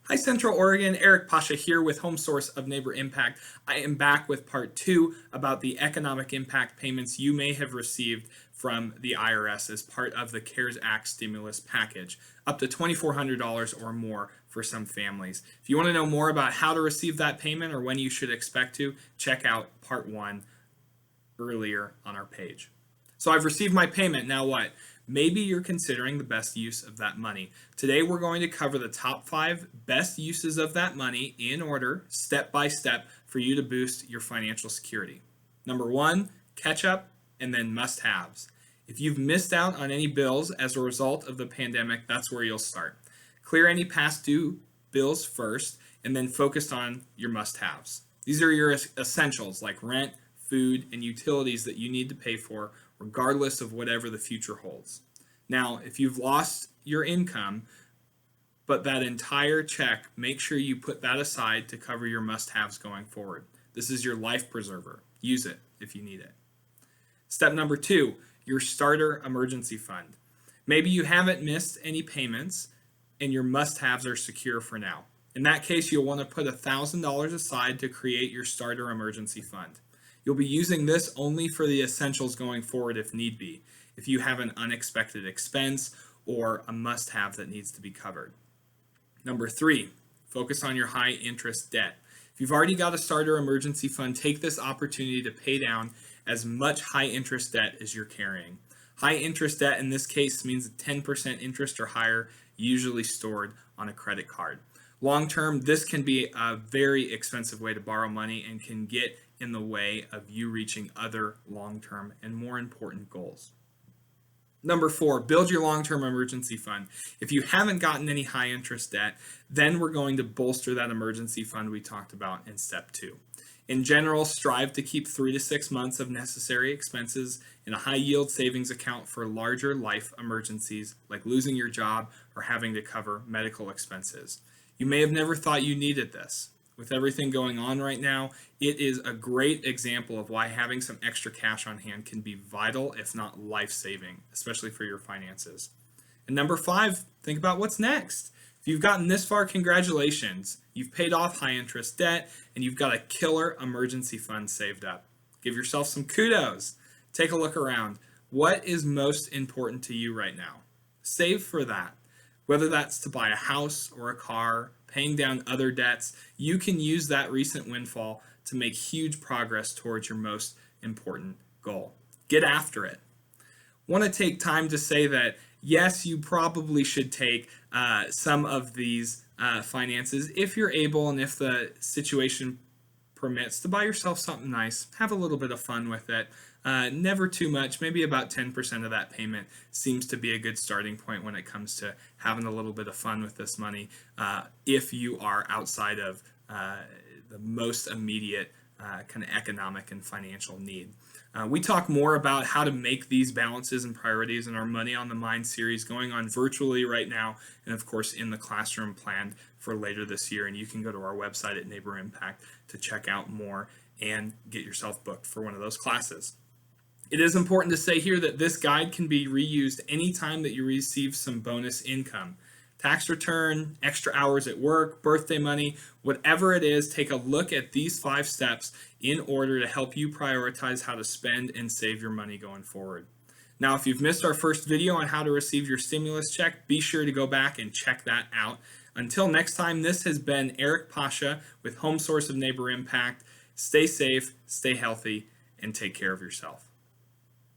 Hi Central Oregon, Eric Pasha here with Home Source of Neighbor Impact. I am back with part 2 about the economic impact payments you may have received from the IRS as part of the CARES Act stimulus package, up to $2,400 or more for some families. If you want to know more about how to receive that payment or when you should expect to, check out part 1 earlier on our page. So I've received my payment, now what? Maybe you're considering the best use of that money. Today we're going to cover the top 5 best uses of that money in order, step by step, for you to boost your financial security. Number 1, catch up, and then must-haves. If you've missed out on any bills as a result of the pandemic, that's where you'll start. Clear any past due bills first, and then focus on your must-haves. These are your essentials like rent, food, and utilities that you need to pay for regardless of whatever the future holds. Now, if you've lost your income, but that entire check, make sure you put that aside to cover your must-haves going forward. This is your life preserver. Use it if you need it. Step number 2, your starter emergency fund. Maybe you haven't missed any payments and your must-haves are secure for now. In that case, you'll want to put $1,000 aside to create your starter emergency fund. You'll be using this only for the essentials going forward if need be, if you have an unexpected expense or a must-have that needs to be covered. Number 3, focus on your high interest debt. If you've already got a starter emergency fund, take this opportunity to pay down as much high interest debt as you're carrying. High interest debt in this case means 10% interest or higher, usually stored on a credit card. Long term, this can be a very expensive way to borrow money and can get in the way of you reaching other long-term and more important goals. Number 4, build your long-term emergency fund. If you haven't gotten any high interest debt, then we're going to bolster that emergency fund we talked about in step 2. In general, strive to keep 3 to 6 months of necessary expenses in a high-yield savings account for larger life emergencies like losing your job or having to cover medical expenses. You may have never thought you needed this. With everything going on right now, it is a great example of why having some extra cash on hand can be vital, if not life-saving, especially for your finances. And number 5, think about what's next. If you've gotten this far, congratulations. You've paid off high-interest debt, and you've got a killer emergency fund saved up. Give yourself some kudos. Take a look around. What is most important to you right now? Save for that. Whether that's to buy a house or a car, paying down other debts, you can use that recent windfall to make huge progress towards your most important goal. Get after it. Want to take time to say that, yes, you probably should take some of these finances if you're able and if the situation permits to buy yourself something nice. Have a little bit of fun with it. Never too much, maybe about 10% of that payment seems to be a good starting point when it comes to having a little bit of fun with this money if you are outside of the most immediate kind of economic and financial need. We talk more about how to make these balances and priorities in our Money on the Mind series going on virtually right now, and of course in the classroom planned for later this year. And you can go to our website at Neighbor Impact to check out more and get yourself booked for one of those classes. It is important to say here that this guide can be reused anytime that you receive some bonus income. Tax return, extra hours at work, birthday money, whatever it is, take a look at these 5 steps in order to help you prioritize how to spend and save your money going forward. Now, if you've missed our first video on how to receive your stimulus check, be sure to go back and check that out. Until next time, this has been Eric Pasha with Home Source of Neighbor Impact. Stay safe, stay healthy, and take care of yourself.